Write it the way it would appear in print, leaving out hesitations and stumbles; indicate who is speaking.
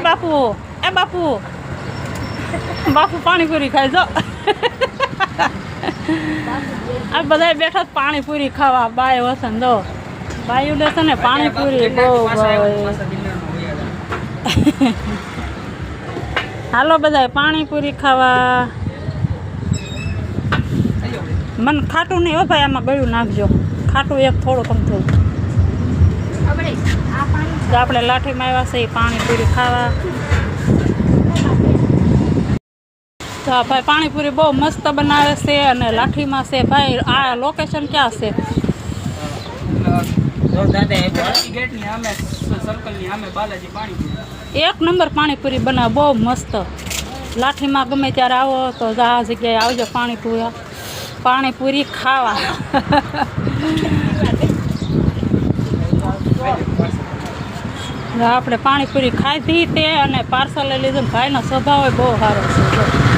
Speaker 1: બાપુ બાપુ પાણીપુરી ખાઈ જો આ બધા બેઠા પાણીપુરી ખાવા બાય વસન દો બાયું લેશે ને પાણીપુરી બહુ હાલો બધા પાણીપુરી ખાવા મને ખાટું નહીં હો ભાઈ આમાં ગળ્યું નાખજો ખાટું એક થોડું કમથું આપણે લાઠીમાં આવ્યા છે પાણીપુરી ખાવા તો ભાઈ પાણીપુરી બહુ મસ્ત બનાવે છે અને લાઠીમાં છે ભાઈ આ લોકેશન ક્યાં છે એક નંબર પાણીપુરી બનાવે બહુ મસ્ત લાઠીમાં ગમે ત્યારે આવો તો આ જગ્યાએ આવજો પાણીપુરી ખાવા આપણે પાણીપુરી ખાધી તે અને પાર્સલ લઈ લીધું ભાઈનો સ્વભાવ બહુ સારો છે